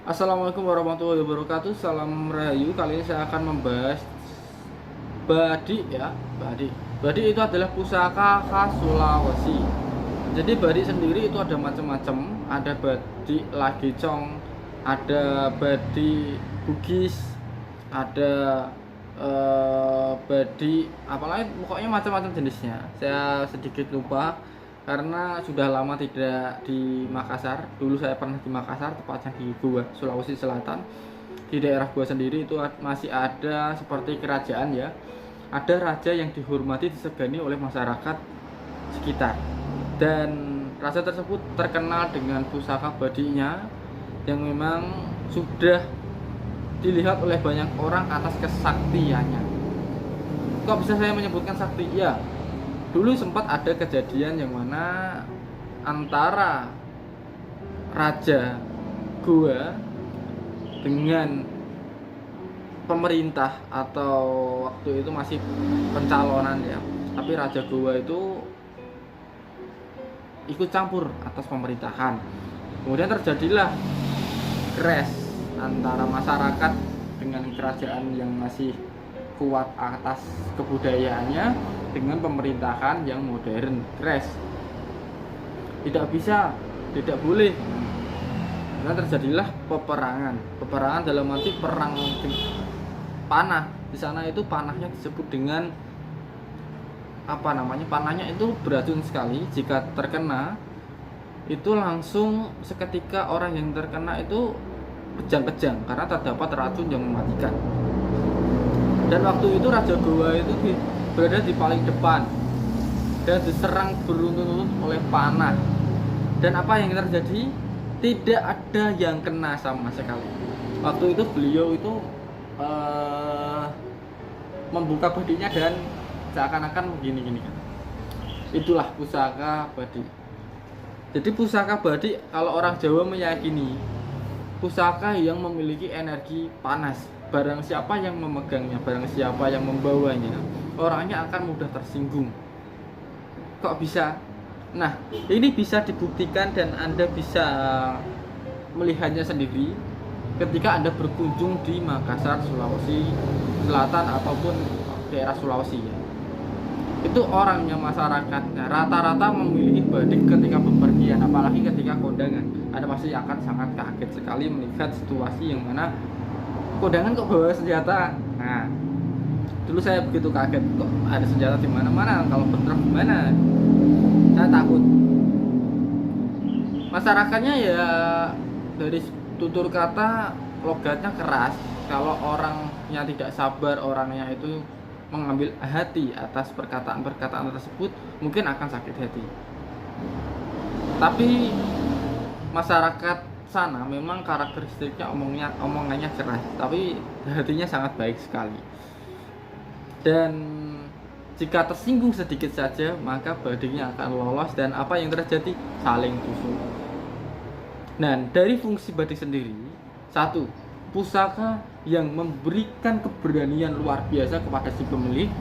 Assalamualaikum warahmatullahi wabarakatuh. Salam Rahayu. Kali ini saya akan membahas badik ya. Badik itu adalah pusaka khas Sulawesi. Jadi badik sendiri itu ada macam-macam. Ada badik Lagecong, ada badik Bugis, ada badik apalagi, pokoknya macam-macam jenisnya. Saya sedikit lupa karena sudah lama tidak di Makassar. Dulu saya pernah di Makassar, tepatnya di Goa, Sulawesi Selatan. Di daerah Goa sendiri itu masih ada seperti kerajaan ya. Ada raja yang dihormati, disegani oleh masyarakat sekitar. Dan raja tersebut terkenal dengan pusaka badinya yang memang sudah dilihat oleh banyak orang atas kesaktiannya. Kok bisa saya menyebutkan sakti? Ya, dulu sempat ada kejadian yang mana antara raja Goa dengan pemerintah, atau waktu itu masih pencalonan ya, tapi raja Goa itu ikut campur atas pemerintahan. Kemudian terjadilah crash antara masyarakat dengan kerajaan yang masih kuat atas kebudayaannya dengan pemerintahan yang modern. Crash, tidak bisa, tidak boleh. Karena terjadilah peperangan dalam arti perang panah. Di sana itu panahnya disebut dengan apa namanya, panahnya itu beracun sekali. Jika terkena itu langsung seketika orang yang terkena itu kejang-kejang karena terdapat racun yang mematikan. Dan waktu itu Raja Goa itu berada di paling depan dan diserang beruntun-untun oleh panah. Dan apa yang terjadi? Tidak ada yang kena sama sekali. Waktu itu beliau itu membuka badinya dan seakan-akan begini-gini. Itulah pusaka badi. Jadi pusaka badi, kalau orang Jawa meyakini pusaka yang memiliki energi panas. Barang siapa yang memegangnya, barang siapa yang membawanya, orangnya akan mudah tersinggung. Kok bisa? Nah, ini bisa dibuktikan dan Anda bisa melihatnya sendiri ketika Anda berkunjung di Makassar, Sulawesi Selatan ataupun daerah Sulawesi ya. Itu orangnya, masyarakatnya rata-rata memilih badik ketika bepergian, apalagi ketika kondangan. Anda pasti akan sangat kaget sekali melihat situasi yang mana kondangan kok bawa senjata. Nah, dulu saya begitu kaget, kok ada senjata di mana-mana, kalau bentrok gimana? Saya takut. Masyarakatnya ya dari tutur kata logatnya keras. Kalau orangnya tidak sabar, orangnya itu mengambil hati atas perkataan-perkataan tersebut, mungkin akan sakit hati. Tapi masyarakat sana memang karakteristiknya omongannya keras, tapi hatinya sangat baik sekali. Dan jika tersinggung sedikit saja, maka badiknya akan lolos dan apa yang terjadi? Saling tusuk. Nah, dari fungsi badik sendiri, satu, pusaka yang memberikan keberanian luar biasa kepada si pemilik.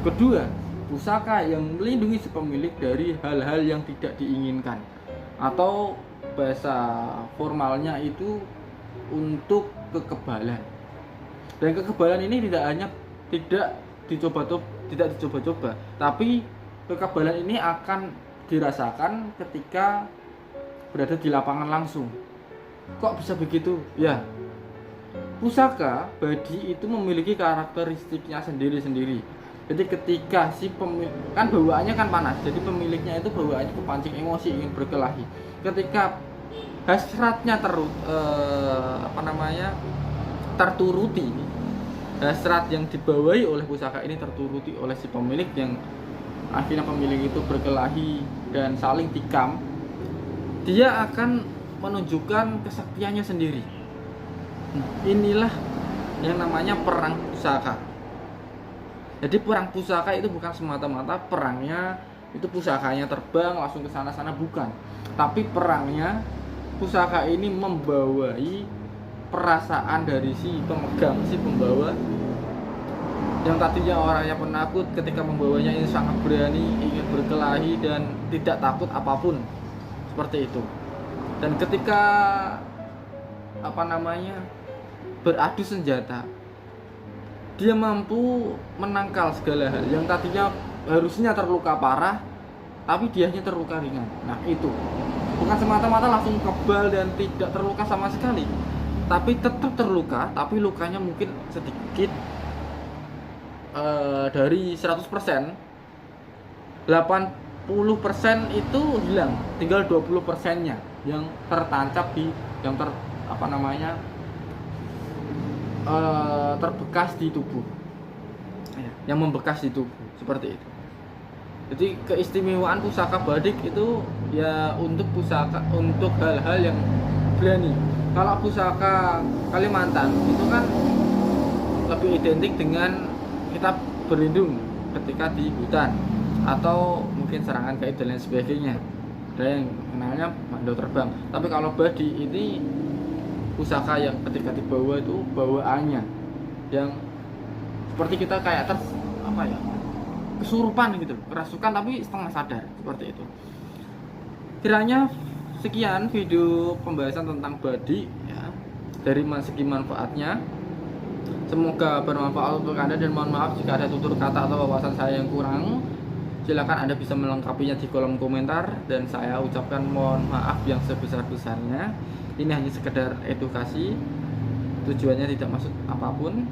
Kedua, pusaka yang melindungi si pemilik dari hal-hal yang tidak diinginkan, atau bahasa formalnya itu untuk kekebalan. Dan kekebalan ini tidak dicoba-coba, tapi kekebalan ini akan dirasakan ketika berada di lapangan langsung. Kok bisa begitu? Ya, pusaka badi itu memiliki karakteristiknya sendiri-sendiri. Jadi ketika si pemilik, kan bawaannya kan panas, jadi pemiliknya itu bawaannya kepancing emosi, ingin berkelahi. Ketika hasratnya terturuti, hasrat yang dibawahi oleh pusaka ini terturuti oleh si pemilik, yang akhirnya pemilik itu berkelahi dan saling tikam, dia akan menunjukkan kesaktiannya sendiri. Inilah yang namanya perang pusaka. Jadi perang pusaka itu bukan semata-mata perangnya itu pusakanya terbang langsung ke sana-sana, bukan. Tapi perangnya pusaka ini membawai perasaan dari si pemegang, si pembawa, yang tadinya orangnya penakut, ketika membawanya ini sangat berani, ingin berkelahi dan tidak takut apapun, seperti itu. Dan ketika apa namanya, beradu senjata. Dia mampu menangkal segala hal yang tadinya harusnya terluka parah, tapi dianya terluka ringan. Nah itu bukan semata-mata langsung kebal dan tidak terluka sama sekali, tapi tetap terluka, tapi lukanya mungkin sedikit, dari 100%, 80% itu hilang, tinggal 20%-nya yang tertancap di, yang apa namanya, terbekas di tubuh, yang membekas di tubuh, seperti itu. Jadi keistimewaan pusaka badik itu ya untuk pusaka, untuk hal-hal yang berani. Kalau pusaka Kalimantan itu kan lebih identik dengan kita berlindung ketika di hutan atau mungkin serangan gaib dan lain sebagainya. Ada yang kenalnya mandau terbang. Tapi kalau badi ini pusaka yang ketika dibawa itu bawaannya yang seperti kita kayak apa ya, kesurupan gitu, kerasukan tapi setengah sadar, seperti itu. Kiranya sekian video pembahasan tentang badi ya, dari segi manfaatnya. Semoga bermanfaat untuk Anda, dan mohon maaf jika ada tutur kata atau wawasan saya yang kurang. Silakan Anda bisa melengkapinya di kolom komentar, dan saya ucapkan mohon maaf yang sebesar-besarnya. Ini hanya sekedar edukasi, tujuannya tidak maksud apapun.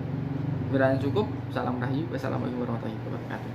Kiranya cukup. Salam rahayu. Wassalamualaikum warahmatullahi wabarakatuh.